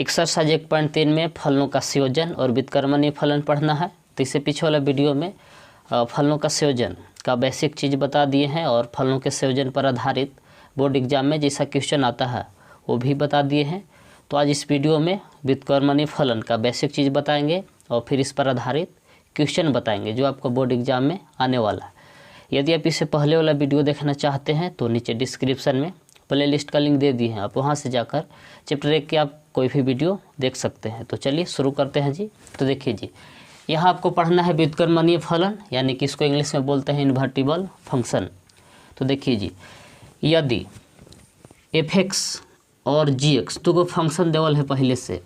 Exercise 1.3 में फलनों का संयोजन और व्युत्क्रमणीय फलन पढ़ना है। तो इससे पीछे वाला वीडियो में फलनों का संयोजन का बेसिक चीज़ बता दिए हैं और फलनों के संयोजन पर आधारित बोर्ड एग्जाम में जैसा क्वेश्चन आता है वो भी बता दिए हैं। तो आज इस वीडियो में व्युत्क्रमणीय फलन का बेसिक चीज़ बताएंगे और फिर इस पर आधारित क्वेश्चन बताएंगे जो आपको बोर्ड एग्जाम में आने वाला है। यदि आप इससे पहले वाला वीडियो देखना चाहते हैं तो नीचे डिस्क्रिप्शन में प्ले लिस्ट का लिंक दे दिए हैं, आप वहां से जाकर चैप्टर 1 के आप कोई भी वीडियो देख सकते हैं। तो चलिए शुरू करते हैं जी। तो देखिए जी, यहाँ आपको पढ़ना है व्युत्क्रमणीय फलन, यानी कि इसको इंग्लिश में बोलते हैं इन्वर्टिबल फंक्शन। तो देखिए जी, यदि f(x) और g(x) तो को फंक्शन देवल है पहले से,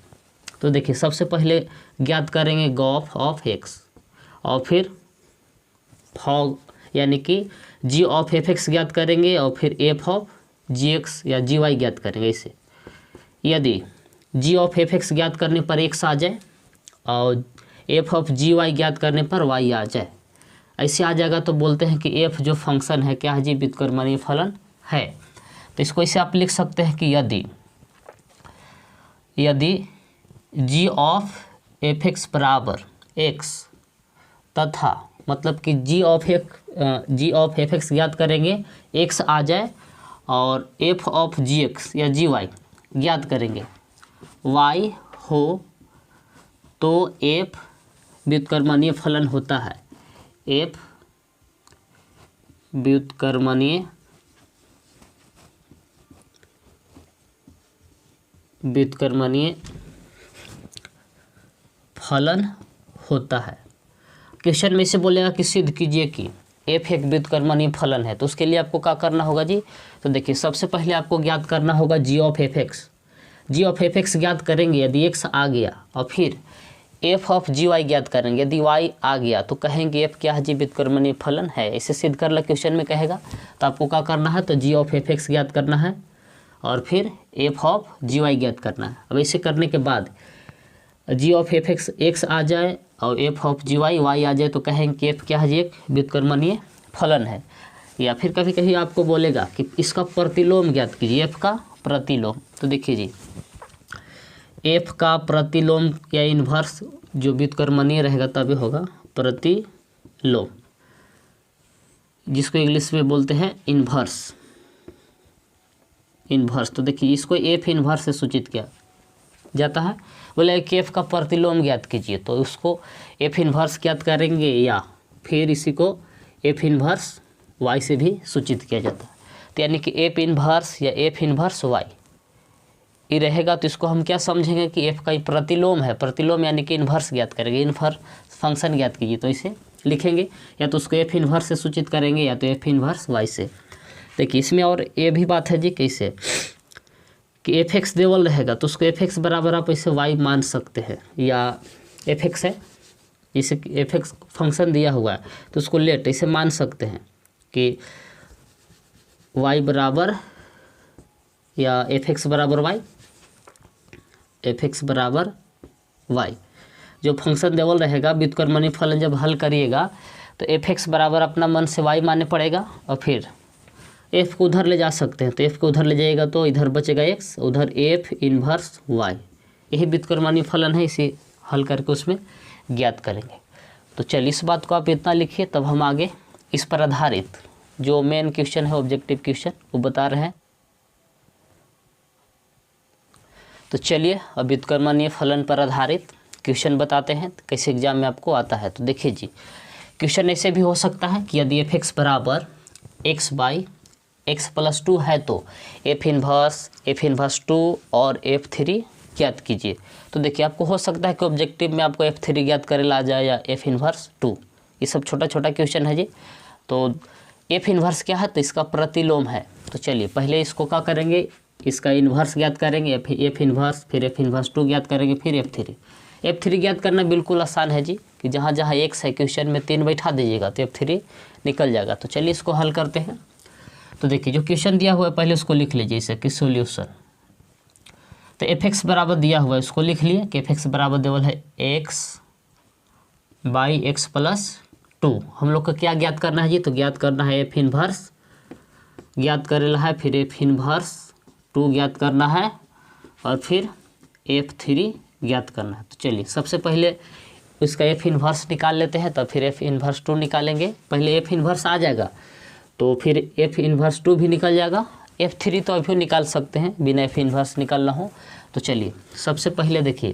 तो देखिए सबसे पहले ज्ञात करेंगे गॉफ ऑफ x और फिर फॉग यानी कि g ऑफ f(x) ज्ञात करेंगे और फिर f ऑफ gx या gy ज्ञात करेंगे। इसे यदि g ऑफ f(x) ज्ञात करने पर x आ जाए और f ऑफ gy ज्ञात करने पर y आ जाए, ऐसे आ जाएगा तो बोलते हैं कि f जो फंक्शन है क्या है जी, व्युत्क्रमणीय फलन है। तो इसको इसे आप लिख सकते हैं कि यदि g ऑफ f(x) बराबर x तथा मतलब कि g ऑफ f(x) ज्ञात करेंगे, x आ जाए और f ऑफ gx या gy ज्ञात करेंगे, y हो तो f व्युत्क्रमणीय फलन होता है। f व्युत्क्रमणीय फलन होता है। क्वेश्चन में इसे बोलेगा कि सिद्ध कीजिए कि f एक व्युत्क्रमणीय फलन है। तो उसके लिए आपको क्या करना होगा जी, तो देखिए सबसे पहले आपको ज्ञात करना होगा g of f(x). g of f(x) ज्ञात करेंगे यदि x आ गया और फिर f ऑफ gy ज्ञात करेंगे यदि y आ गया तो कहेंगे f क्या है जी, व्युत्क्रमणीय फलन है। इसे सिद्ध कर ला क्वेश्चन में कहेगा। तो आपको क्या करना है, तो g ऑफ f(x) ज्ञात करना है और फिर f ऑफ gy ज्ञात करना है। अब इसे करने के बाद g ऑफ f(x) x आ जाए और f ऑफ gy y आ जाए तो कहेंगे कि f क्या है जी, एक व्युत्क्रमणीय फलन है। या फिर कभी कभी आपको बोलेगा कि इसका प्रतिलोम ज्ञात कीजिए, f का प्रतिलोम। तो देखिए जी, f का प्रतिलोम या इन्वर्स जो व्युत्क्रमणीय रहेगा तभी होगा प्रतिलोम, जिसको इंग्लिश में बोलते हैं इन्वर्स। तो देखिए इसको f इन्वर्स से सूचित किया जाता है। बोले कि f का प्रतिलोम ज्ञात कीजिए तो उसको f इन्वर्स ज्ञात करेंगे या फिर इसी को f इन्वर्स y से भी सूचित किया जाता है। तो यानी कि f इन्वर्स या f इन्वर्स y ये रहेगा। तो इसको हम क्या समझेंगे कि f का प्रतिलोम है। प्रतिलोम यानी कि इन्वर्स ज्ञात करेंगे, इन्वर्स फंक्शन ज्ञात कीजिए तो इसे लिखेंगे, या तो उसको f इन्वर्स से सूचित करेंगे या तो f इन्वर्स y से। देखिए इसमें और ये भी बात है जी कैसे कि f(x) देवल रहेगा तो उसको f(x) बराबर आप ऐसे y मान सकते हैं, या f(x) है जैसे f(x) फंक्शन दिया हुआ है तो उसको लेट ऐसे मान सकते हैं कि y बराबर या f(x) बराबर y, f(x) बराबर y जो फंक्शन देवल रहेगा। व्युत्क्रमणीय फलन जब हल करिएगा तो f(x) बराबर अपना मन से y मानने पड़ेगा और फिर f को उधर ले जा सकते हैं। तो f को उधर ले जाएगा तो इधर बचेगा x, उधर f इन्वर्स y। यही व्युत्क्रमणीय फलन है, इसे हल करके उसमें ज्ञात करेंगे। तो चलिए इस बात को आप इतना लिखिए, तब हम आगे इस पर आधारित जो मेन क्वेश्चन है ऑब्जेक्टिव क्वेश्चन वो बता रहे हैं। तो चलिए अब व्युत्क्रमणीय फलन पर आधारित क्वेश्चन बताते हैं कैसे एग्जाम में आपको आता है। तो देखिए जी, क्वेश्चन ऐसे भी हो सकता है कि यदि f(x) बराबर x बाई x प्लस 2 है तो f इन्वर्स 2 और f3 ज्ञात कीजिए। तो देखिए आपको हो सकता है कि ऑब्जेक्टिव में आपको f3 ज्ञात करे ला जाए या f इन्वर्स 2, ये सब छोटा छोटा क्वेश्चन है जी। तो f इन्वर्स क्या है, तो इसका प्रतिलोम है। तो चलिए पहले इसको क्या करेंगे, इसका इन्वर्स ज्ञात करेंगे, f इन्वर्स फिर f इन्वर्स 2 ज्ञात करेंगे, फिर f3 ज्ञात करना बिल्कुल आसान है जी, कि जहाँ जहाँ x है क्वेश्चन में 3 बैठा दीजिएगा तो f3 निकल जाएगा। तो चलिए इसको हल करते हैं। तो देखिए जो क्वेश्चन दिया हुआ है पहले उसको लिख लीजिए जैसे कि सॉल्यूशन। तो f(x) बराबर दिया हुआ है उसको लिख लिए कि f(x) बराबर देवल है x बाई x प्लस 2। हम लोग को क्या ज्ञात करना है जी, तो ज्ञात करना है f इन्वर्स ज्ञात करेला है, फिर f इन्वर्स 2 ज्ञात करना है और फिर F3 ज्ञात करना है। तो चलिए सबसे पहले इसका F इन्वर्स निकाल लेते हैं, तब फिर F इन्वर्स 2 निकालेंगे। पहले F इन्वर्स आ जाएगा तो फिर F इन्वर्स 2 भी निकल जाएगा। F3 तो अभी निकाल सकते हैं बिना F इन्वर्स निकालना हो। तो चलिए सबसे पहले देखिए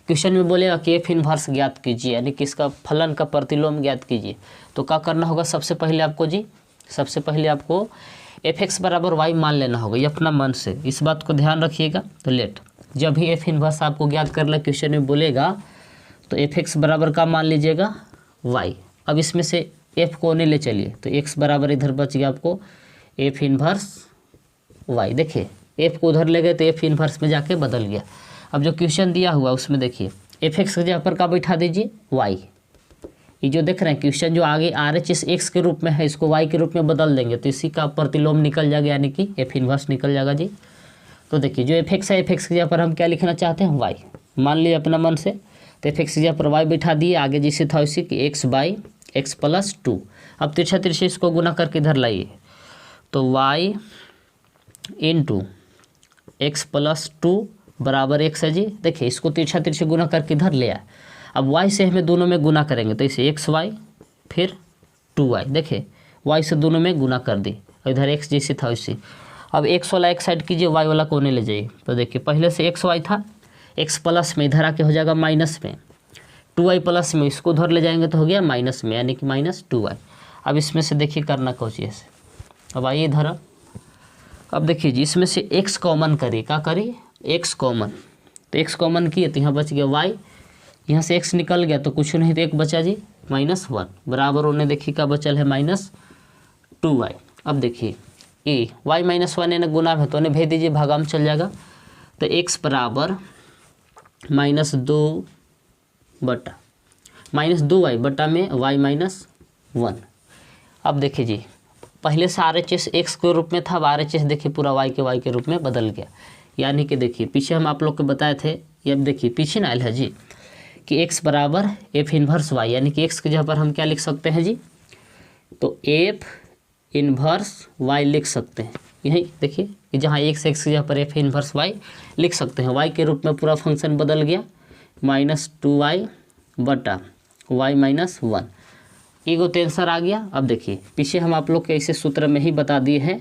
क्वेश्चन में बोलेगा कि F इन्वर्स ज्ञात कीजिए, यानी कि इसका फलन का प्रतिलोम ज्ञात कीजिए। तो क्या करना होगा सबसे पहले आपको जी, सबसे पहले आपको Fx बराबर y मान लेना होगा, ये अपना मन से, इस बात को ध्यान रखिएगा। तो लेट जब भी F इन्वर्स आपको ज्ञात करना क्वेश्चन में बोलेगा तो Fx बराबर का मान लीजिएगा y। अब इसमें से F को ने ले चलिए तो x बराबर इधर बच गया आपको F इन्वर्स y। देखिए F को उधर ले गए तो F इन्वर्स में जाके बदल गया। अब जो क्वेश्चन दिया हुआ उसमें देखिए Fx की जगह पर का बैठा दीजिए y। ये जो देख रहे हैं क्वेश्चन जो आगे RHS x के रूप में है, इसको y के रूप में बदल देंगे तो इसी का प्रतिलोम निकल जाएगा, यानी कि F इन्वर्स निकल जाएगा जी। तो देखिए जो Fx है, Fx की जगह पर हम क्या लिखना चाहते हैं y, मान लिए अपना मन से। तो Fx की जगह पर y बैठा दिए, आगे जैसे था उसी कि x बाई x प्लस 2। अब तिरछा तिरछे इसको गुना करके इधर लाइए तो y इंटू एक्स प्लस 2 बराबर x है जी। देखिए इसको तिरछा तिरछे गुना करके इधर ले आए। अब y से हमें दोनों में गुना करेंगे तो इसे xy फिर 2y। देखिए y से दोनों में गुना कर दी, इधर x जैसे था वैसे। अब x वाला एक साइड कीजिए, y वाला कोने ले जाइए। तो देखिए पहले से xy था, x प्लस में इधर आके हो जाएगा माइनस में, 2y प्लस में इसको उधर ले जाएंगे तो हो गया माइनस में, यानी कि माइनस 2y। अब इसमें से देखिए करना कुछ ऐसे। अब आइए इधर, अब देखिए जी इसमें से x कॉमन करिए, क्या करिए x कॉमन। तो x कॉमन किए तो यहाँ बच गया y, यहाँ से x निकल गया तो कुछ नहीं तो एक बचा जी -1 बराबर उन्हें देखिए क्या बचल है -2y। अब देखिए ये y -1 ने गुना है तो उन्हें भेज दीजिए, भागा में चल जाएगा। तो x बराबर -2 बटा -2y बटा में y -1। अब देखिए जी पहले से RHS x के रूप में था, अब RHS देखिए पूरा y के रूप में बदल गया। यानी कि देखिए पीछे हम आप लोग को बताए थे, ये अब देखिए पीछे ना आयल है जी कि x बराबर F इन्वर्स y, यानी कि x की जगह पर हम क्या लिख सकते हैं जी, तो F इन्वर्स y लिख सकते हैं। यही देखिए कि जहाँ x की जगह पर F इन्वर्स y लिख सकते हैं, y के रूप में पूरा फंक्शन बदल गया -2y बटा y -1। ईगो टेंसर आ गया। अब देखिए पीछे हम आप लोग के इसे सूत्र में ही बता दिए हैं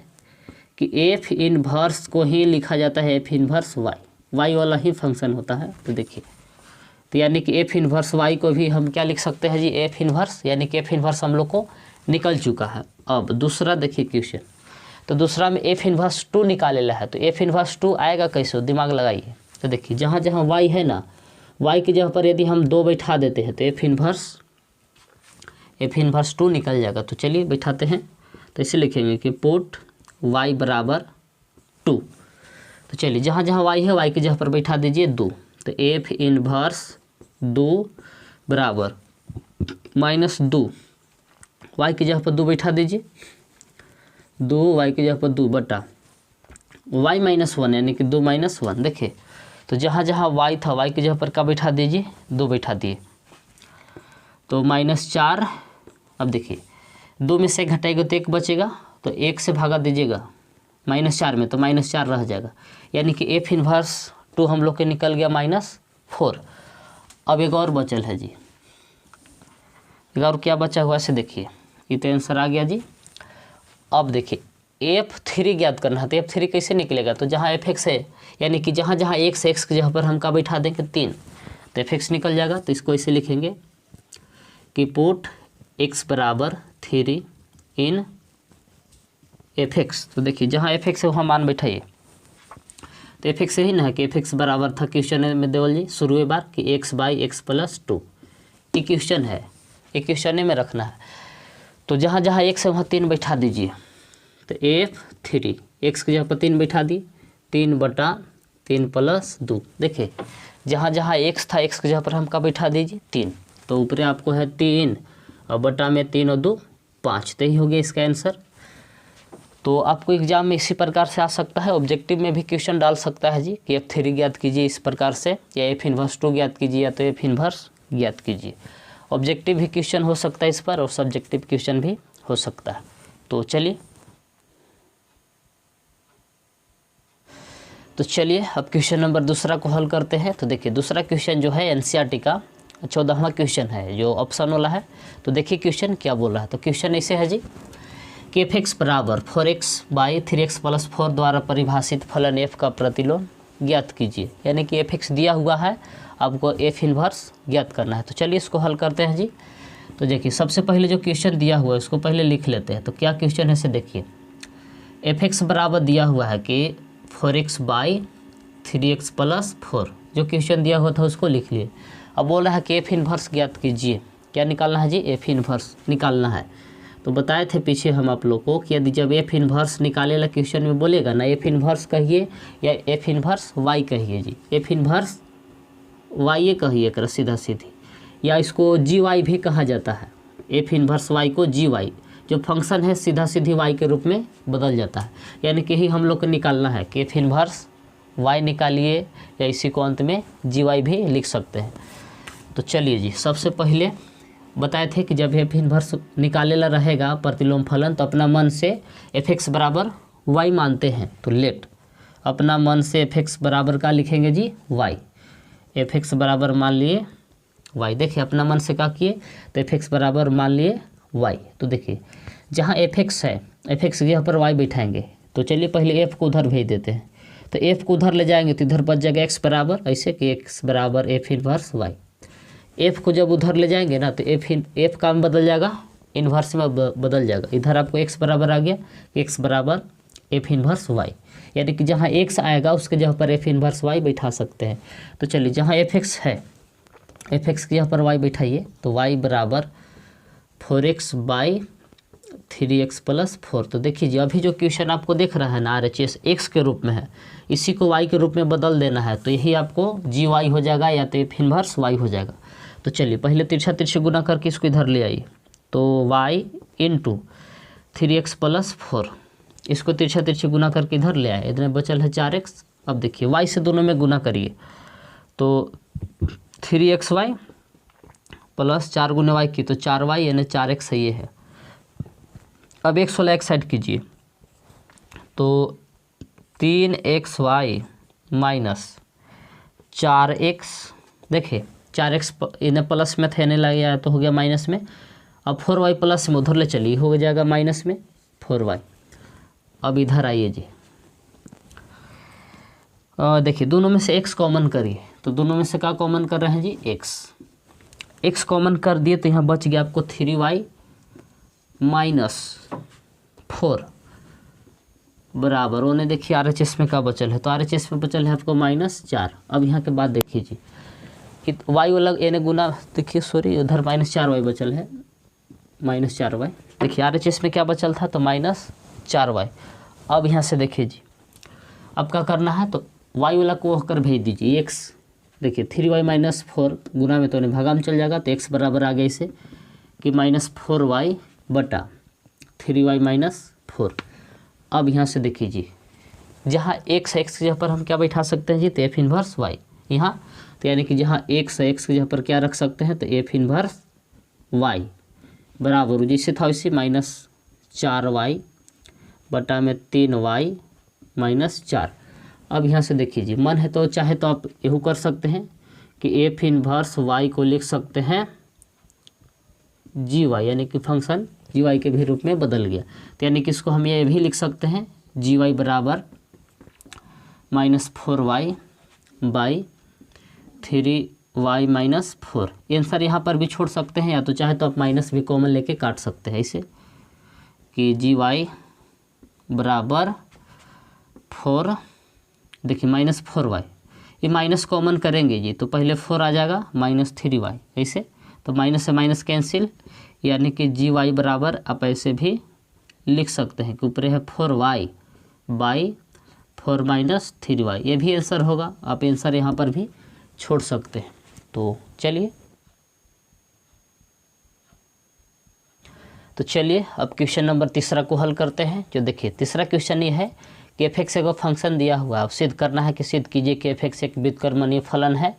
कि F इन्वर्स को ही लिखा जाता है F इन्वर्स y वाला ही फंक्शन होता है। तो देखिए तो यानी कि F इन्वर्स y को भी हम क्या लिख सकते हैं जी, F इन्वर्स, यानी कि F इन्वर्स हम लोग को निकल चुका है। अब दूसरा देखिए क्वेश्चन, तो दूसरा में F इन्वर्स 2 निकालेला है। तो F इन्वर्स 2 आएगा कैसे, दिमाग लगाइए। तो देखिए जहाँ जहाँ y है ना, y की जगह पर यदि हम 2 बैठा देते हैं तो F इन्वर्स 2 निकल जाएगा। तो चलिए बैठाते हैं, तो इसे लिखेंगे कि पुट y बराबर 2। तो चलिए जहाँ जहाँ y है y की जगह पर बैठा दीजिए 2। तो F इन्वर्स 2 बराबर -2, y की जगह पर 2 बैठा दीजिए, 2 y की जगह पर 2 बटा y -1, यानी कि 2 -1। देखिए तो जहाँ जहाँ y था y की जगह पर क्या बैठा दीजिए, 2 बैठा दिए तो -4। अब देखिए 2 में से घटाएगा तो 1 बचेगा, तो 1 से भागा दीजिएगा -4 में तो -4 रह जाएगा, यानी कि F इन्वर्स 2 हम लोग के निकल गया -4। अब एक और बचल है जी, एक और क्या बचा हुआ से देखिए, ये तो आंसर आ गया जी। अब देखिए F3 ज्ञात करना है। तो F3 कैसे निकलेगा, तो जहाँ Fx है, यानी कि जहाँ जहाँ x की जगह पर हम का बैठा देंगे 3, तो Fx निकल जाएगा। तो इसको ऐसे लिखेंगे कि पुट x बराबर 3 इन Fx। तो देखिए जहाँ Fx है वहाँ मान बैठाइए, तो Fx यही ना है कि Fx बराबर था क्वेश्चन में देवल जी शुरू बार कि x बाई x प्लस 2। ये क्वेश्चन है, ये क्वेश्चन में रखना है। तो जहाँ जहाँ x है वहाँ 3 बैठा दीजिए। तो F3 x की जगह पर 3 बैठा दी, 3 बटा 3 प्लस 2। देखिए जहाँ जहाँ x था x की जगह पर हम का बैठा दीजिए 3, तो ऊपर आपको है 3 और बटा में 3 और 2 5। तो यही हो गया इसका आंसर। तो आपको एग्जाम में इसी प्रकार से आ सकता है, ऑब्जेक्टिव में भी क्वेश्चन डाल सकता है जी कि F3 ज्ञात कीजिए इस प्रकार से, या F इन्वर्स 2 ज्ञात कीजिए, या तो F इन्वर्स ज्ञात कीजिए। ऑब्जेक्टिव भी क्वेश्चन हो सकता है इस पर, और सब्जेक्टिव क्वेश्चन भी हो सकता है। तो चलिए तो चलिए अब क्वेश्चन नंबर दूसरा को हल करते हैं। तो देखिए दूसरा क्वेश्चन जो है एनसीईआरटी का 14वां क्वेश्चन है जो ऑप्शन वाला है। तो देखिए क्वेश्चन क्या बोल रहा है। तो क्वेश्चन ऐसे है जी कि f(x) बराबर 4x बाई 3x प्लस 4 द्वारा परिभाषित फलन f का प्रतिलोम ज्ञात कीजिए। यानी कि f(x) दिया हुआ है, आपको f इन्वर्स ज्ञात करना है। तो चलिए इसको हल करते हैं जी। तो देखिए सबसे पहले जो क्वेश्चन दिया हुआ है उसको पहले लिख लेते हैं। तो क्या क्वेश्चन है से देखिए, f(x) बराबर दिया हुआ है कि 4x बाई 3x प्लस 4, जो क्वेश्चन दिया हुआ था उसको लिख लिए। अब बोल रहा है कि f इन्वर्स ज्ञात कीजिए। क्या निकालना है जी? f इन्वर्स निकालना है। तो बताए थे पीछे हम आप लोग को कि यदि जब f इन्वर्स निकालेला क्वेश्चन में बोलेगा ना, f इन्वर्स कहिए या f इन्वर्स y कहिए जी। f इन्वर्स y कहिए कर सीधा सीधी, या इसको gy भी कहा जाता है। f इन्वर्स y को gy, जो फंक्शन है सीधा सीधी y के रूप में बदल जाता है। यानी कि ही हम लोग को निकालना है कि f इन्वर्स y निकालिए, या इसी को अंत में gy भी लिख सकते हैं। तो चलिए जी, सबसे पहले बताए थे कि जब f इन्वर्स निकालेला रहेगा प्रतिलोम फलन, तो अपना मन से f(x) बराबर y मानते हैं। तो लेट अपना मन से f(x) बराबर का लिखेंगे जी y। f(x) बराबर मान लिए y। देखिए अपना मन से क्या किए, तो f(x) बराबर मान लिए y। तो देखिए जहाँ f(x) है, f(x) यहाँ पर y बैठाएंगे। तो चलिए पहले f को उधर भेज देते हैं। तो f को उधर ले जाएंगे तो इधर बच जाएगा x बराबर, ऐसे कि x बराबर f इन्वर्स y। f को जब उधर ले जाएंगे ना तो f का बदल जाएगा, इन्वर्स में बदल जाएगा। इधर आपको x बराबर आ गया, x बराबर f इन्वर्स y। यानी कि जहाँ x आएगा उसके जगह पर f इन्वर्स y बैठा सकते हैं। तो चलिए जहाँ f(x) है, f(x) के यहाँ पर y बैठाइए। तो y बराबर 4x बाई 3x प्लस 4। तो देखिए जी अभी जो क्वेश्चन आपको देख रहा है ना RHS x के रूप में है, इसी को y के रूप में बदल देना है। तो यही आपको gy हो जाएगा या तो f इन्वर्स y हो जाएगा। तो चलिए पहले तिरछा तिरछे गुना करके इसको इधर ले आइए। तो y इंटू 3x प्लस 4, इसको तिरछा तिरछे गुना करके इधर ले आए। इधर बचल है 4x। अब देखिए y से दोनों में गुना करिए, तो 3xy प्लस 4 गुने y की, तो 4y यानी 4x ये है। अब x वाला एक साइड कीजिए, तो 3xy माइनस 4x, देखिए 4x इन्हें प्लस में थे लग गया तो हो गया माइनस में। अब 4y प्लस में उधर ले चलिए, हो जाएगा माइनस में 4y। अब इधर आइए जी, देखिए दोनों में से x कॉमन करिए। तो दोनों में से क्या कॉमन कर रहे हैं जी? x कॉमन कर दिए तो यहाँ बच गया आपको 3y माइनस 4 बराबर, उन्हें देखिए RHS में क्या बचल है, तो RHS में बचल है आपको -4। अब यहाँ के बाद देखिए जी कि y अलग एने गुना, देखिए सॉरी उधर -4y बचल है, -4y। देखिए RHS में क्या बचल था, तो -4y। अब यहाँ से देखिए जी अब क्या करना है, तो y वाला को होकर भेज दीजिए x। देखिए 3y माइनस 4 गुना में तो उन्हें भागा में चल जाएगा, तो x बराबर आ गया इसे कि -4y बटा 3y माइनस 4। अब यहाँ से देखिए जी जहाँ x है x की जगह पर हम क्या बैठा सकते हैं जी, तो f इन्वर्स y यहाँ। तो यानी कि जहाँ x है x की जगह पर क्या रख सकते हैं, तो f इन्वर्स y बराबर जैसे था वैसे -4y बटा में 3y माइनस 4। अब यहाँ से देखिए जी मन है तो चाहे तो आप यहू कर सकते हैं कि f इन्वर्स y को लिख सकते हैं gy, यानी कि फंक्शन gy के भी रूप में बदल गया। तो यानी कि इसको हम ये भी लिख सकते हैं gy बराबर -4y by 3y minus 4। Answer यहाँ पर भी छोड़ सकते हैं, या तो चाहे तो आप माइनस भी कॉमन लेके काट सकते हैं ऐसे कि gy बराबर 4, देखिए -4y, ये माइनस कॉमन करेंगे जी तो पहले 4 आ जाएगा -3y ऐसे, तो माइनस से माइनस कैंसिल, यानी कि gy बराबर आप ऐसे भी लिख सकते हैं कि ऊपर है 4y बाई 4 माइनस 3y। ये भी आंसर होगा, आप आंसर यहाँ पर भी छोड़ सकते हैं। तो चलिए अब क्वेश्चन नंबर तीसरा को हल करते हैं। जो देखिए तीसरा क्वेश्चन ये है कि f(x) को फंक्शन दिया हुआ है, सिद्ध करना है कि सिद्ध कीजिए कि f(x) एक व्युत्क्रमणीय फलन है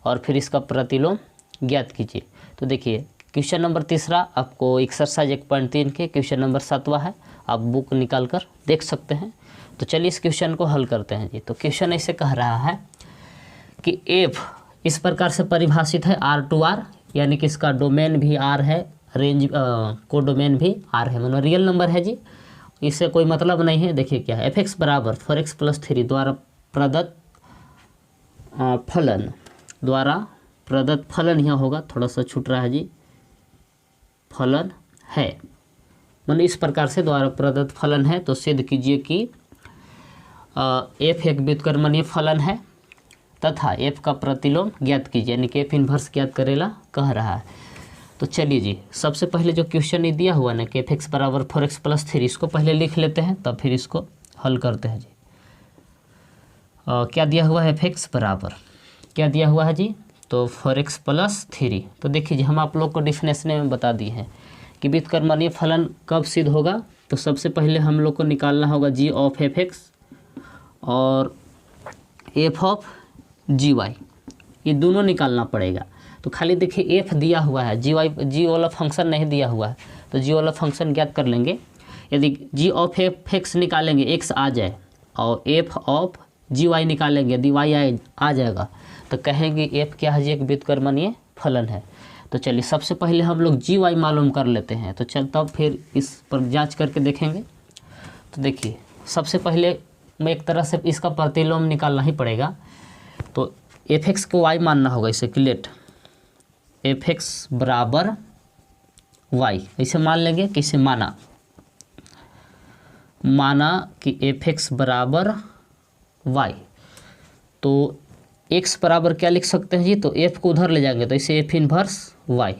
और फिर इसका प्रतिलोम ज्ञात कीजिए। तो देखिए क्वेश्चन नंबर तीसरा आपको एक्सरसाइज 1.3 के क्वेश्चन नंबर 7वां है, आप बुक निकाल कर देख सकते हैं। तो चलिए इस क्वेश्चन को हल करते हैं जी। तो क्वेश्चन ऐसे कह रहा है कि एफ इस प्रकार से परिभाषित है R2R, यानी कि इसका डोमेन भी R है, रेंज को डोमेन भी R है, मतलब रियल नंबर है जी, इससे कोई मतलब नहीं है। देखिए क्या है, f(x) बराबर 4x+3 द्वारा प्रदत्त फलन यहाँ होगा, थोड़ा सा छूट रहा है जी, फलन है, मतलब इस प्रकार से द्वारा प्रदत्त फलन है। तो सिद्ध कीजिए कि f एक व्युत्क्रमणीय फलन है तथा f का प्रतिलोम ज्ञात कीजिए, यानी कि f इनवर्स ज्ञात करेला कह रहा है। तो चलिए जी, सबसे पहले जो क्वेश्चन ये दिया हुआ ना कि f(x) बराबर 4x+3, इसको पहले लिख लेते हैं, तब फिर इसको हल करते हैं जी। क्या दिया हुआ है, f(x) बराबर क्या दिया हुआ है जी, तो 4x+3। तो देखिए जी, हम आप लोग को डेफिनेशन में बता दिए हैं कि व्युत्क्रमणीय फलन कब सिद्ध होगा। तो सबसे पहले हम लोग को निकालना होगा g ऑफ f(x) और f ऑफ gy, ये दोनों निकालना पड़ेगा। तो खाली देखिए f दिया हुआ है, g वाला फंक्शन नहीं दिया हुआ है, तो g वाला फंक्शन ज्ञात कर लेंगे। यदि g ऑफ f(x) निकालेंगे x आ जाए और f ऑफ gy निकालेंगे यदि y आ जाएगा, तो कहेंगे f क्या है जी, एक व्युत्क्रमणीय फलन है। तो चलिए सबसे पहले हम लोग gy मालूम कर लेते हैं, तो चल तब फिर इस पर जांच करके देखेंगे। तो देखिए सबसे पहले मैं एक तरह से इसका प्रतिलोम निकालना ही पड़ेगा। तो f(x) को y मानना होगा, इसे कि लेट f(x) बराबर y, ऐसे मान लेंगे कि इसे माना कि f(x) बराबर y। तो x बराबर क्या लिख सकते हैं जी, तो f को उधर ले जाएंगे तो इसे f इनवर्स y।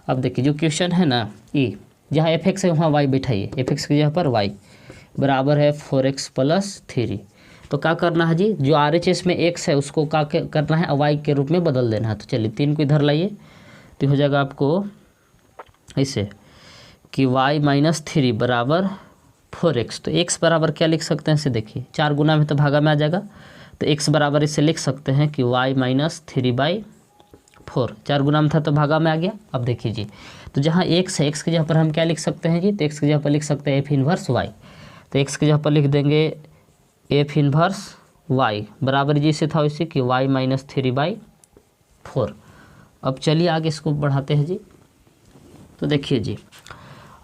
अब देखिए जो क्वेश्चन है ना ये, जहाँ f(x) है वहाँ y बैठाइए, f(x) की जगह पर y बराबर है 4x+3। तो क्या करना है जी, जो RHS में x है उसको क्या करना है, y के रूप में बदल देना है। तो चलिए 3 को इधर लाइए, तो हो जाएगा आपको ऐसे कि y-3 बराबर 4x। तो x बराबर क्या लिख सकते हैं, इसे देखिए 4 गुना में तो भागा में आ जाएगा, तो x बराबर इसे लिख सकते हैं कि y-3/4, 4 गुना में था तो भागा में आ गया। अब देखिए जी, तो जहाँ x है, x की जगह पर हम क्या लिख सकते हैं जी, तो x की जगह पर लिख सकते हैं f इनवर्स y। तो x की जगह पर लिख देंगे f इनवर्स y बराबर जी से था वैसे कि y-3/4। अब चलिए आगे इसको बढ़ाते हैं जी। तो देखिए जी,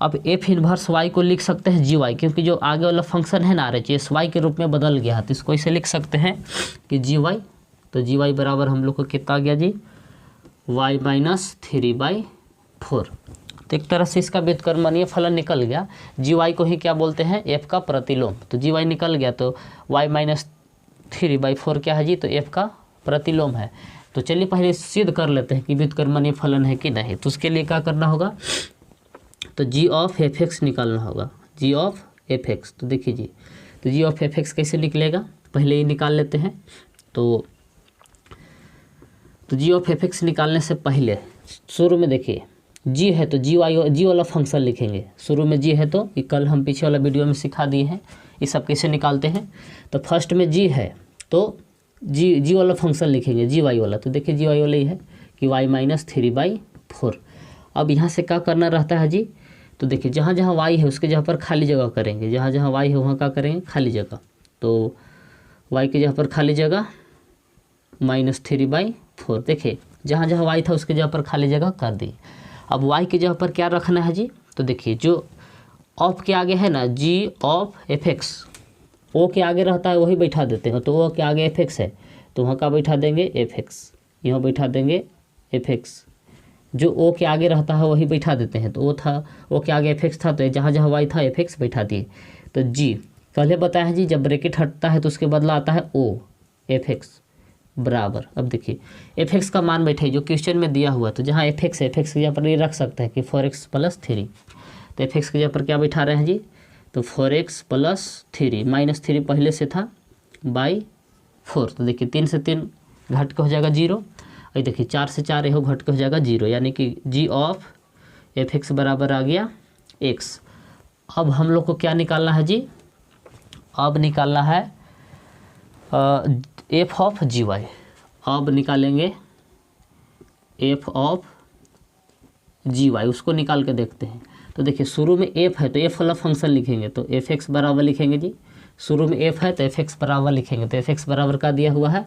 अब f इनवर्स y को लिख सकते हैं gy, क्योंकि जो आगे वाला फंक्शन है ना RHS y के रूप में बदल गया, तो इसको इसे लिख सकते हैं कि gy। तो gy बराबर हम लोग को कितना आ गया जी, y-3/4। तो एक तरह से इसका व्युत्क्रमणीय फलन निकल गया। gy को ही क्या बोलते हैं, f का प्रतिलोम। तो gy निकल गया, तो y-3/4 क्या है जी, तो f का प्रतिलोम है। तो चलिए पहले सिद्ध कर लेते हैं कि व्युत्क्रमणीय फलन है कि नहीं। तो उसके लिए क्या करना होगा, तो g ऑफ f(x) निकालना होगा, g ऑफ f(x). तो देखिए जी, तो g ऑफ f(x) कैसे निकलेगा, पहले ही निकाल लेते हैं। तो g ऑफ f(x) निकालने से पहले शुरू में देखिए g है तो g वाला फंक्शन लिखेंगे। शुरू में g है तो ये कल हम पीछे वाला वीडियो में सिखा दिए हैं, ये सब कैसे निकालते हैं। तो फर्स्ट में g है तो g वाला फंक्शन लिखेंगे, gy वाला। तो देखिए gy वाला ही है कि y-3/4। अब यहाँ से क्या करना रहता है जी, तो देखिए जहाँ जहाँ y है उसके जगह पर खाली जगह करेंगे, जहाँ जहाँ y है वहाँ क्या करेंगे, खाली जगह। तो y की जगह पर खाली जगह -3/4। देखिए जहाँ जहाँ y था उसके जगह पर खाली जगह कर दी। अब y की जगह पर क्या रखना है जी, तो देखिए जो ऑफ के आगे है ना, g ऑफ f(x), o के आगे रहता है वही बैठा देते हैं। तो o के आगे f(x) है तो वहाँ का बैठा देंगे f(x), यहाँ बैठा देंगे f(x), जो o के आगे रहता है वही बैठा देते हैं। तो o के आगे f(x) था तो जहाँ जहाँ y था f(x) बैठा दिए। तो g पहले बताया है जी, जब ब्रैकेट हटता है तो उसके बदला आता है o f(x) बराबर। अब देखिए f(x) का मान बैठे जो क्वेश्चन में दिया हुआ, तो जहाँ f(x) है f(x) की जगह पर ये रख सकते हैं कि 4x+3। तो f(x) की जगह पर क्या बैठा रहे हैं जी, तो 4x+3 -3 पहले से था /4। तो देखिए 3 से 3 घट के हो जाएगा 0, और देखिए 4 से 4 यहो घट के हो जाएगा 0, यानी कि g ऑफ f(x) बराबर आ गया x। अब हम लोग को क्या निकालना है जी, अब निकालना है f ऑफ gy। अब निकालेंगे f ऑफ gy, उसको निकाल के देखते हैं। तो देखिए शुरू में f है तो f वाला फंक्शन लिखेंगे, तो f(x) बराबर लिखेंगे जी शुरू में एफ है तो एफ एक्स बराबर लिखेंगे, तो एफ एक्स बराबर का दिया हुआ है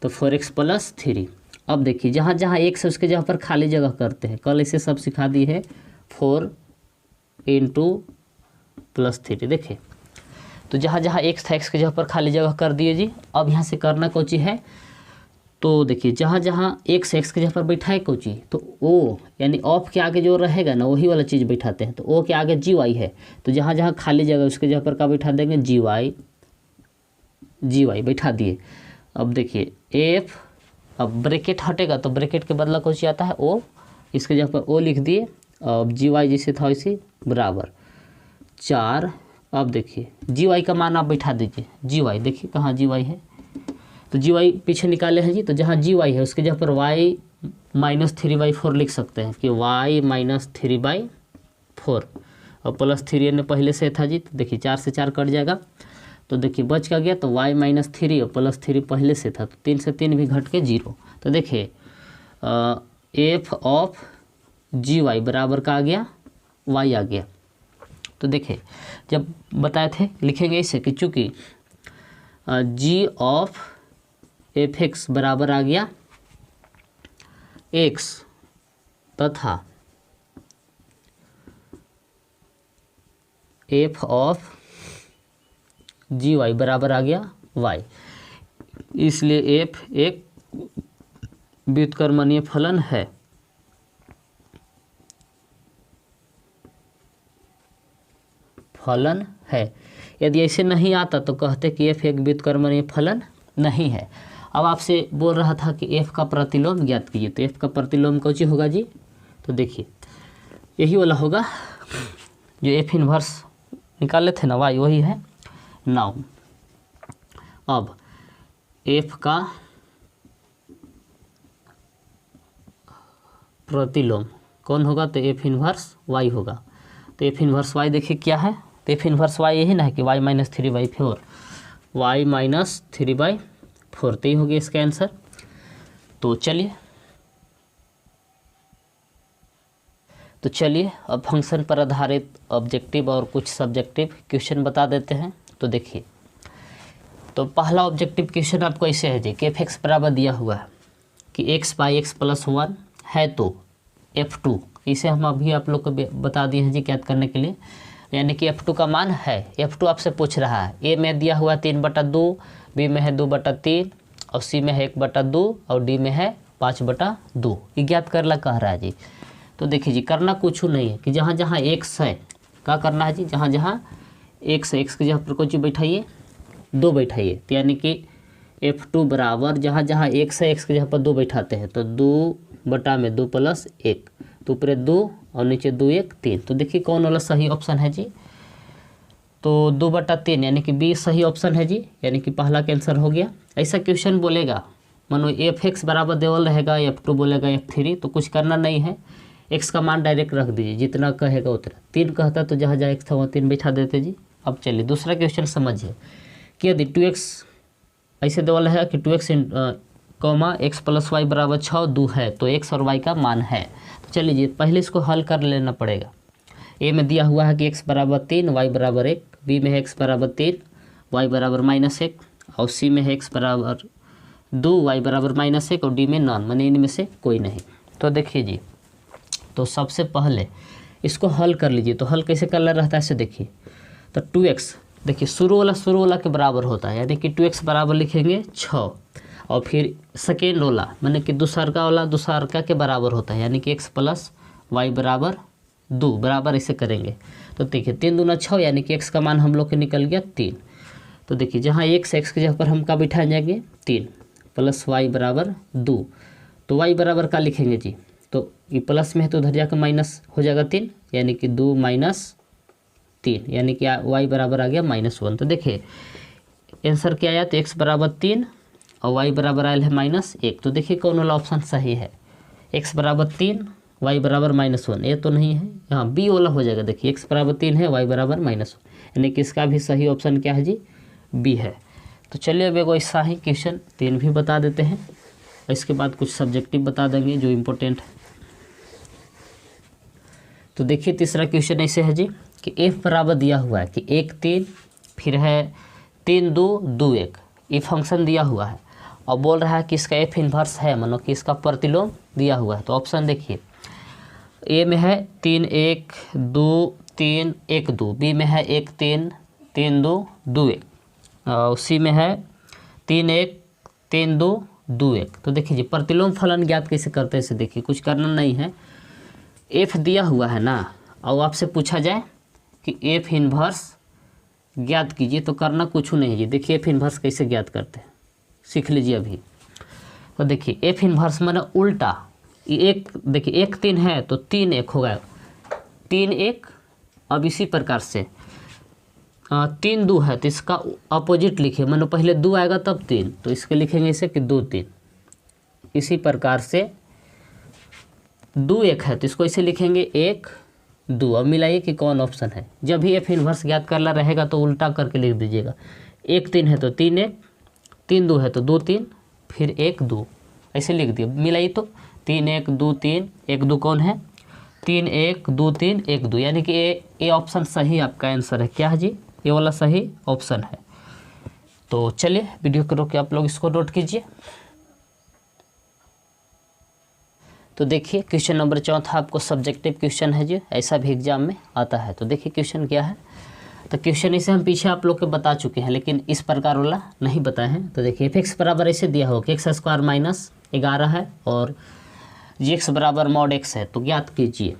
तो 4x + 3। अब देखिए जहाँ जहाँ एक्स है उसके जगह पर खाली जगह करते हैं, कल इसे सब सिखा दी है 4 × +3। देखिए तो जहाँ जहाँ एक्स था एक्स के जगह पर खाली जगह कर दिए जी। अब यहाँ से करना कोची है, तो देखिए जहाँ जहाँ एक्स एक्स के जगह पर बैठाए कोची, तो ओ यानी ऑफ के आगे जो रहेगा ना वही वाला चीज़ बैठाते हैं, तो ओ के आगे जी वाई है, तो जहाँ जहाँ खाली जगह उसके जगह पर क्या बैठा देंगे, जी वाई बैठा दिए। अब देखिए एफ, अब ब्रैकेट हटेगा तो ब्रैकेट के बदला कोची आता है ओ, इसके जगह पर ओ लिख दिए। अब जी वाई जैसे था वैसे बराबर 4। अब देखिए जी वाई का मान आप बैठा दीजिए, जी वाई देखिए कहाँ जी वाई है, तो जी वाई पीछे निकाले हैं जी, तो जहाँ जी वाई है उसके जगह पर y - 3/4 लिख सकते हैं कि y - 3/4 और +3 यानी पहले से था जी, तो देखिए 4 से 4 कट जाएगा, तो देखिए बच का गया, तो y - 3 और +3 पहले से था, तो 3 से 3 भी घट के 0। तो देखिए एफ ऑफ जी वाई बराबर का आ गया y आ गया। तो देखिए जब बताए थे लिखेंगे इसे कि चूँकि जी ऑफ एफ एक्स बराबर आ गया x तथा एफ ऑफ जी वाई बराबर आ गया y, इसलिए f एक व्युत्क्रमणीय फलन है। यदि ऐसे नहीं आता तो कहते कि f एक व्युत्क्रमणीय फलन नहीं है। अब आपसे बोल रहा था कि f का प्रतिलोम ज्ञात कीजिए, तो f का प्रतिलोम कौन सी होगा जी, तो देखिए यही वाला होगा जो f इनवर्स निकाले थे ना y, वही है नाउ। अब f का प्रतिलोम कौन होगा, तो f इनवर्स y होगा। तो f इनवर्स y देखिए क्या है, तो f इनवर्स y यही ना है कि y - 3/4, y - 3/4, तो ये हो गया इसका आंसर। तो चलिए अब फंक्शन पर आधारित ऑब्जेक्टिव और कुछ सब्जेक्टिव क्वेश्चन बता देते हैं। तो देखिए तो पहला ऑब्जेक्टिव क्वेश्चन आपको ऐसे है जी कि एफ एक्स बराबर दिया हुआ है कि x/x + 1 है तो f2, इसे हम अभी आप लोग को बता दिए हैं जी ज्ञात करने के लिए, यानी कि f2 का मान है। f2 आपसे पूछ रहा है, a में दिया हुआ 3/2, b में है 2/3 और c में है 1/2 और d में है 5/2, ये ज्ञात करना कह रहा है जी। तो देखिए जी करना कुछ नहीं है कि जहाँ जहाँ x है क्या करना है जी, जहाँ जहाँ x है x की जगह पर कोई चीज़ बैठाइए 2 बैठाइए, तो यानी कि f2 बराबर जहाँ जहाँ x है x की जगह पर 2 बैठाते हैं, तो 2/2 + 1, तो ऊपर 2 और नीचे 2 1 3। तो देखिए कौन वाला सही ऑप्शन है जी, तो 2/3 यानी कि बी सही ऑप्शन है जी, यानी कि पहला कैंसर हो गया। ऐसा क्वेश्चन बोलेगा मानो एफ एक्स बराबर देवल रहेगा, f2 बोलेगा f3, तो कुछ करना नहीं है, x का मान डायरेक्ट रख दीजिए, जितना कहेगा उतना। 3 कहता तो जहाँ जहाँ x था वहाँ 3 बैठा देते जी। अब चलिए दूसरा क्वेश्चन समझिए कि यदि 2x ऐसे देवल है कि 2x x + y = 6 2 है, तो x और y का मान है। तो चलिए जी पहले इसको हल कर लेना पड़ेगा। a में दिया हुआ है कि x = 3 y = 1, b में है x = 3 y = -1 और c में है x = 2 y = -1 और d में नॉन, माने इनमें से कोई नहीं। तो देखिए जी तो सबसे पहले इसको हल कर लीजिए। तो हल कैसे करना रहता है ऐसे देखिए, तो 2x देखिए शुरू वाला के बराबर होता है, यानी कि 2x बराबर लिखेंगे 6 और फिर सेकेंड वाला माने कि दूसरका के बराबर होता है, यानी कि x + y = 2 बराबर ऐसे करेंगे। तो देखिए 3 दूना 6 यानी कि x का मान हम लोग के निकल गया 3। तो देखिए जहाँ x के जगह पर हम क्या बिठा जाएंगे 3 + y = 2, तो y बराबर का लिखेंगे जी, तो ये प्लस में है तो उधर जाकर माइनस हो जाएगा 3, यानी कि 2 - 3 यानी कि y बराबर आ गया -1। तो देखिए आंसर क्या आया, तो x = 3 और y बराबर आया है -1। तो देखिए कौन वाला ऑप्शन सही है, x = 3 y = -1, ये तो नहीं है, यहाँ बी वाला हो जाएगा। देखिए x = 3 है y = -1, यानी कि इसका भी सही ऑप्शन क्या है जी, बी है। तो चलिए अब एगो ऐसा ही क्वेश्चन 3 भी बता देते हैं, इसके बाद कुछ सब्जेक्टिव बता देंगे जो इम्पोर्टेंट है। तो देखिए तीसरा क्वेश्चन ऐसे है जी कि f बराबर दिया हुआ है कि 1 3 फिर है 3 2 2 1 ये फंक्शन दिया हुआ है और बोल रहा है कि इसका एफ इन्वर्स है, मानो कि इसका प्रतिलोम दिया हुआ है। तो ऑप्शन देखिए, ए में है 3 1 2 3 1 2, बी में है 1 3 3 2 2 1 और सी में है 3 1 3 2 2 1। तो देखिए जी प्रतिलोम फलन ज्ञात कैसे करते हैं, इसे देखिए, कुछ करना नहीं है। एफ दिया हुआ है ना, और आपसे पूछा जाए कि एफ इन्वर्स ज्ञात कीजिए, तो करना कुछ नहीं है जी। देखिए एफ इन्वर्स कैसे ज्ञात करते हैं, सीख लीजिए अभी। तो देखिए एफ इन्वर्स माने उल्टा, एक देखिए 1 3 है तो 3 1 होगा, 3 1। अब इसी प्रकार से 3 2 है तो इसका अपोजिट लिखिए, मानो पहले 2 आएगा तब 3, तो इसके लिखेंगे इसे कि 2 3। इसी प्रकार से 2 1 है तो इसको इसे लिखेंगे 1 2। अब मिलाइए कि कौन ऑप्शन है। जब भी एफ इन्वर्स ज्ञात करना रहेगा तो उल्टा करके लिख दीजिएगा। 1 3 है तो 3 1, 3 2 है तो 2 3, फिर 1 2 ऐसे लिख दिए। मिलाइए तो 3 1 2 3 1 2 कौन है, 3 1 2 3 1 2, यानी कि ए ऑप्शन सही आपका आंसर है। क्या है जी, ये वाला सही ऑप्शन है। तो चलिए वीडियो को रोक के आप लोग इसको नोट कीजिए। तो देखिए क्वेश्चन नंबर 4 आपको सब्जेक्टिव क्वेश्चन है जी, ऐसा भी एग्जाम में आता है। तो देखिए क्वेश्चन क्या है। तो क्वेश्चन इसे हम पीछे आप लोग को बता चुके हैं, लेकिन इस प्रकार वाला नहीं बताए हैं। तो देखिए एफ एक्स बराबर ऐसे दिया हो कि एक्स स्क्वायर माइनस 11 है और जी एक्स बराबर मॉड एक्स है। तो ज्ञात कीजिए।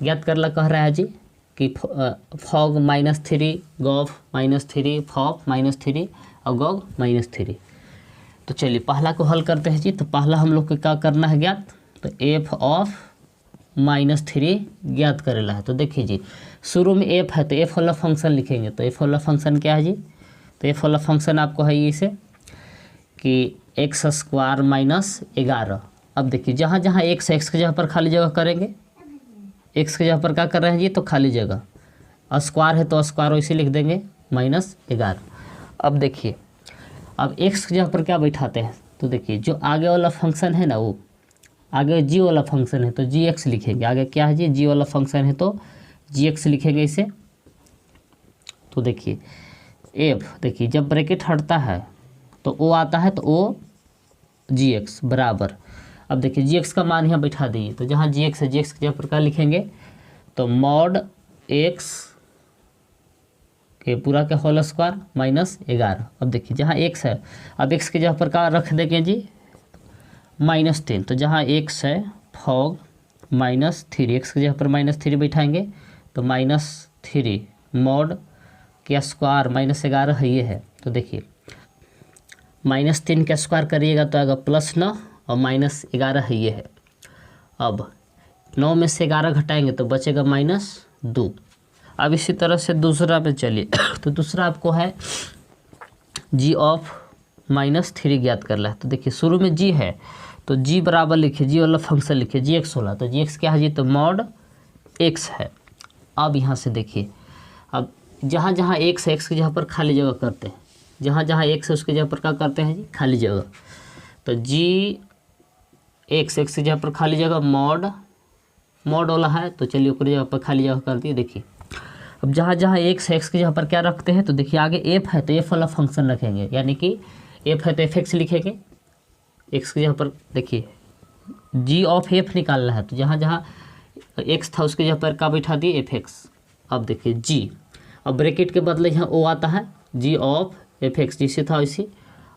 ज्ञात करला कह रहा है जी कि फॉग -3 गॉव -3 फॉग -3 और गॉव -3। तो चलिए पहला को हल करते हैं जी। तो पहला हम लोग को क्या करना है ज्ञात, तो एफ ऑफ -3 ज्ञात करेला है। तो देखिए जी शुरू में एफ है तो एफ वाला फंक्शन लिखेंगे। तो एफ वाला फंक्शन क्या है जी, तो एफ वाला फंक्शन आपको है इसे कि एक्स स्क्वायर -11। अब देखिए जहाँ जहाँ एक्स के जगह पर खाली जगह करेंगे, एक्स के जगह पर क्या कर रहे हैं जी, तो खाली जगह, स्क्वायर है तो स्क्वायर वैसे लिख देंगे -11। अब देखिए अब एक्स की जगह पर क्या बैठाते हैं, तो देखिए जो आगे वाला फंक्शन है ना, वो आगे जी वाला फंक्शन है तो जी एक्स लिखेंगे। आगे क्या है जी, जी वाला फंक्शन है तो जी एक्स लिखेंगे इसे। तो देखिए एफ, देखिए जब ब्रैकेट हटता है तो ओ आता है तो ओ जी एक्स बराबर। अब देखिए जी एक्स का मान यहाँ बैठा दिए, तो जहाँ जी एक्स है जी एक्स की जगह पर क्या लिखेंगे, तो मॉड एक्स के पूरा के होल स्क्वायर -11। अब देखिए जहाँ एक्स है, अब एक्स की जगह पर क्या रख देंगे जी, -3। तो जहाँ एक्स है फॉग -3, एक्स की जगह पर -3 बैठाएंगे तो -3 मॉड के स्क्वायर -11 है ये है। तो देखिए -3 का स्क्वायर करिएगा तो आएगा +9 और -11 है ये है। अब 9 में से 11 घटाएंगे तो बचेगा -2। अब इसी तरह से दूसरा पे चलिए। तो दूसरा आपको है जी ऑफ -3 ज्ञात करना है। तो देखिए शुरू में जी है तो जी बराबर लिखिए, जी वाला फंक्शन लिखिए जी एक्स वाला। तो जी एक्स क्या है जी, तो मॉड एक्स है। अब यहाँ से देखिए अब जहाँ जहाँ एक्स है एक्स की जगह पर खाली जगह करते हैं, जहाँ जहाँ एक्स है उसकी जगह पर क्या करते हैं जी, खाली जगह। तो जी एक्स की जगह पर खाली जगह मॉड वाला है तो चलिए ऊपर जगह पर खाली जगह कर दिए। देखिए अब जहाँ जहाँ एक्स है एक्स की जगह पर क्या रखते हैं, तो देखिए आगे एफ है तो एफ वाला फंक्शन रखेंगे, यानी कि एफ है तो एफ एक्स लिखेंगे एक्स की जगह पर। देखिए जी ऑफ एफ निकालना है तो जहाँ जहाँ एक्स था उसकी जगह पर क्या बैठा दिए, एफ एक्स। अब देखिए जी, अब ब्रैकेट के बदले यहाँ ओ आता है, जी ऑफ एफ एक्स जैसे था वैसे।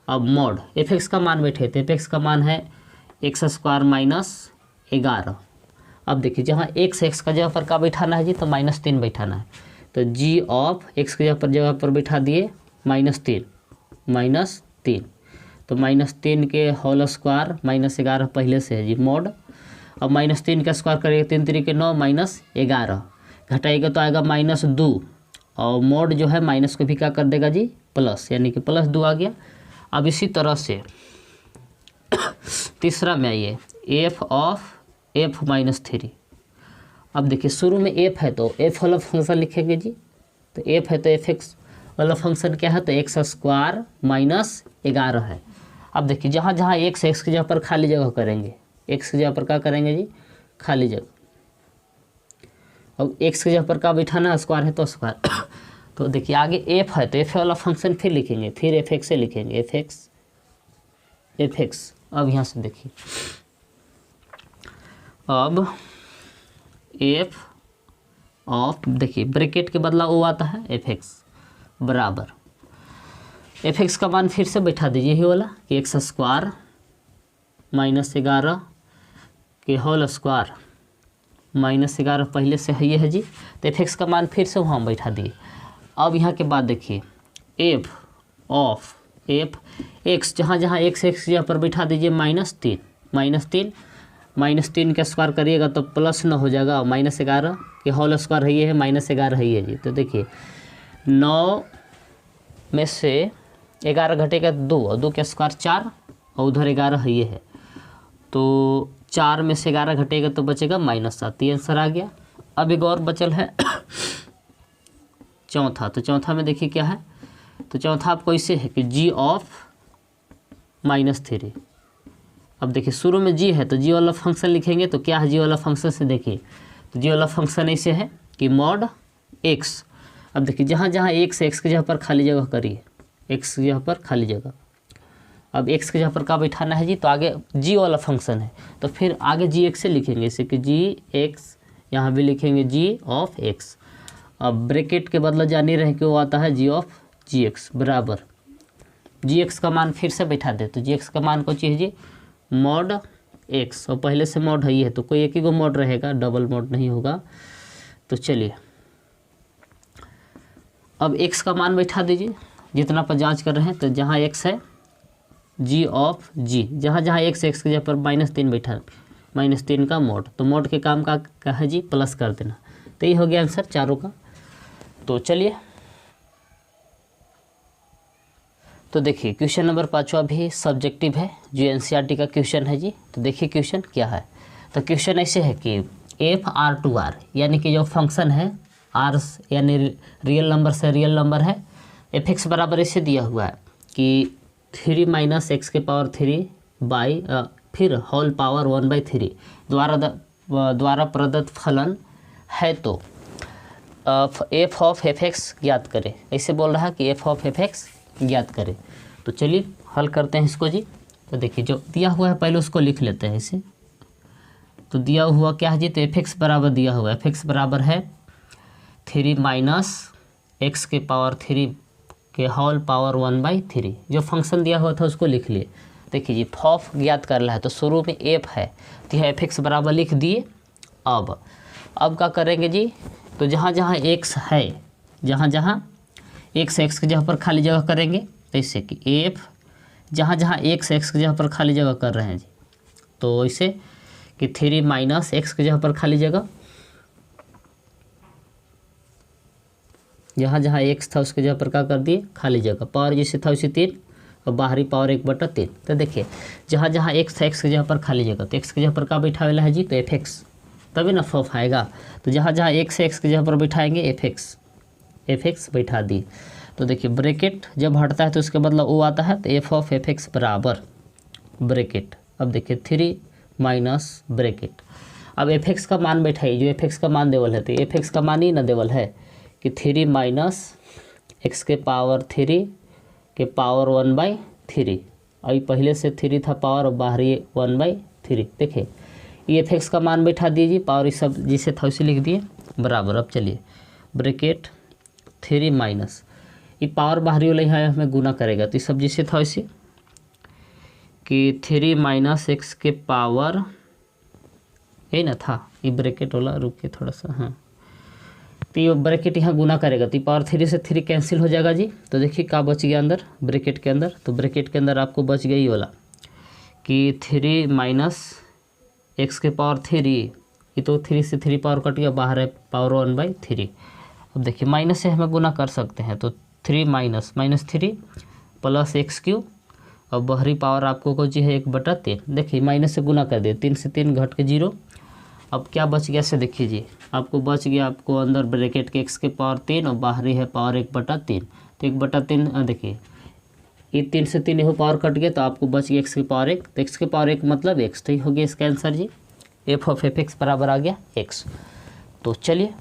अब मॉड एफ एक्स का मान बैठे तो एफ एक्स का मान है एक्स स्क्वायर -11। अब देखिए जहाँ एक्स का जगह पर क्या बैठाना है जी, तो -3 बैठाना है। तो जी ऑफ एक्स की जगह पर बैठा दिए -3। तो -3 के होल स्क्वायर -11 पहले से है जी मॉड। अब -3 का स्क्वायर करेंगे 3 3 के 9 -11 घटाएगा तो आएगा -2 और मॉड जो है माइनस को भी क्या कर देगा जी, प्लस, यानी कि +2 आ गया। अब इसी तरह से तीसरा में आइए एफ ऑफ एफ -3। अब देखिए शुरू में एफ है तो एफ वाला फंक्शन लिखेंगे जी। तो एफ है तो एफ एक्स वाला फंक्शन क्या है, तो एक्स स्क्वायर -11 है। अब देखिए जहाँ जहाँ एक्स की जगह पर खाली जगह करेंगे, एक्स की जगह पर क्या करेंगे जी, खाली जगह। अब एक्स की जगह पर क्या बैठाना है, स्क्वायर है तो स्क्वायर। तो देखिए आगे एफ है तो एफ वाला फंक्शन फिर लिखेंगे, फिर एफ एक्स से लिखेंगे, एफ एक्स। अब यहाँ से देखिए, अब एफ ऑफ, देखिए ब्रैकेट के बदला ओ आता है एफ एक्स बराबर, एफ एक्स का मान फिर से बैठा दीजिए यही वाला कि एक्स स्क्वायर -11 के होल स्क्वायर -11 पहले से है ये है जी, तो एफ एक्स का मान फिर से वहाँ बैठा दिए। अब यहाँ के बाद देखिए एफ ऑफ एफ एक्स, जहाँ जहाँ एक्स यहाँ पर बैठा दीजिए -3 का स्क्वायर करिएगा तो प्लस न हो जाएगा, -11 के होल स्क्वायर है ये है, -11 है ये जी। तो देखिए 9 में से 11 घटेगा 2 और 2 का स्क्वायर 4 और उधर 11 है ये है, तो 4 में से 11 घटेगा तो बचेगा -7, ये आंसर आ गया। अब एक और बचल है चौथा, तो चौथा में देखिए क्या है, तो चौथा आपको इसे है कि g ऑफ -3। अब देखिए शुरू में g है तो g वाला फंक्शन लिखेंगे, तो क्या है g वाला फंक्शन से देखिए, तो g वाला फंक्शन ऐसे है कि मॉड x। अब देखिए जहाँ जहाँ x की जगह पर खाली जगह करिए, x की जगह पर खाली जगह, अब x की जगह पर का बैठाना है जी, तो आगे g वाला फंक्शन है तो फिर आगे g x से लिखेंगे, जैसे कि g x, यहाँ भी लिखेंगे g ऑफ x। अब ब्रैकेट के बदला जानी रहे कि वो आता है g ऑफ gx बराबर, gx का मान फिर से बैठा दे, तो gx का मान को चाहिए जी मॉड x, और पहले से मॉड है ही है तो कोई एक ही को मॉड रहेगा, डबल मॉड नहीं होगा। तो चलिए अब x का मान बैठा दीजिए जितना पर जांच कर रहे हैं, तो जहाँ x है g ऑफ g, जहाँ जहाँ x की जगह पर -3 बैठा, -3 का मॉड, तो मॉड के काम का है जी प्लस कर देना, तो ये हो गया आंसर चारों का। तो चलिए, तो देखिए क्वेश्चन नंबर 5वां भी सब्जेक्टिव है जो एनसीईआरटी का क्वेश्चन है जी। तो देखिए क्वेश्चन क्या है, तो क्वेश्चन ऐसे है कि एफ आर टू आर, यानी कि जो फंक्शन है आर यानी रियल नंबर से रियल नंबर है, एफ एक्स बराबर ऐसे दिया हुआ है कि 3 - x⁻³ बाई फिर होल पावर 1/3 द्वारा प्रदत्त फलन है, तो एफ ऑफ एफ एक्स ज्ञात करें, ऐसे बोल रहा है कि एफ ऑफ एफ एक्स ज्ञात करें। तो चलिए हल करते हैं इसको जी। तो देखिए जो दिया हुआ है पहले उसको लिख लेते हैं ऐसे, तो दिया हुआ क्या है जी, तो एफ एक्स बराबर दिया हुआ है, एफ एक्स बराबर है 3 - x⁻³ के होल पावर 1/3, जो फंक्शन दिया हुआ था उसको लिख लिए। देखिए जी फॉफ ज्ञात कर रहा है तो शुरू में एफ है तो यह एफ एक्स बराबर लिख दिए। अब क्या करेंगे जी, तो जहाँ जहाँ एक्स है, जहाँ जहाँ एक्स की जगह पर खाली जगह करेंगे, जैसे कि एफ जहाँ जहाँ एक्स की जगह पर खाली जगह कर रहे हैं जी, तो ऐसे कि 3 - x की जगह पर खाली जगह, जहाँ जहाँ x था उसकी जगह पर क्या कर दिए खाली जगह, पावर जैसे था उसी 3 और बाहरी पावर 1/3। तो देखिए जहाँ जहाँ x था x की जगह पर खाली जगह, तो x की जगह पर क्या बैठा वाला है जी, तो एफ एक्स, तभी ना फॉफ आएगा। तो जहाँ जहाँ x की जगह पर बैठाएंगे एफ एक्स बैठा दी। तो देखिए ब्रैकेट जब हटता है तो उसके बदला ओ आता है, तो एफ ऑफ एफ एक्स बराबर ब्रैकेट, अब देखिए 3 माइनस ब्रैकेट, अब एफ एक्स का मान बैठाइए, जो एफ एक्स का मान देवल है, तो एफ एक्स का मान ही ना देवल है कि 3 - x⁻³ के पावर 1/3, और पहले से 3 था पावर और बाहरी 1/3। देखिए ये एफ एक्स का मान बैठा दीजिए, पावर इस सब जिसे था उसे लिख दिए बराबर। अब चलिए ब्रैकेट 3 माइनस, ये पावर बाहरी वाला यहाँ हमें गुना करेगा, तो ये सब जिसे था इसे कि 3 - x के पावर, यही ना था ये ब्रैकेट वाला, रुके थोड़ा सा, हाँ, तो ये ब्रैकेट यहाँ गुना करेगा तो पावर 3 से 3 कैंसिल हो जाएगा जी। तो देखिए क्या बच गया अंदर ब्रैकेट के अंदर, तो ब्रैकेट के अंदर आपको बच गया ये वाला कि 3 - x⁻³, ये तो 3 से 3 पावर कट गया, बाहर है पावर 1/3। अब देखिए माइनस से हमें गुना कर सकते हैं, तो 3 - 3 प्लस x³ और बाहरी पावर आपको को जी है 1/3। देखिए माइनस से गुना कर दिए, 3 से 3 घट के 0। अब क्या बच गया से देखिए जी, आपको बच गया आपको अंदर ब्रैकेट के x⁻³ और बाहरी है पावर 1/3, तो 1/3 देखिए ये 3 से 3 यह पावर कट गया, तो आपको बच गया x⁻1, तो x⁻1 मतलब x, तो ये हो गया इसका answer G, f of f x बराबर आ गया x। तो चलिए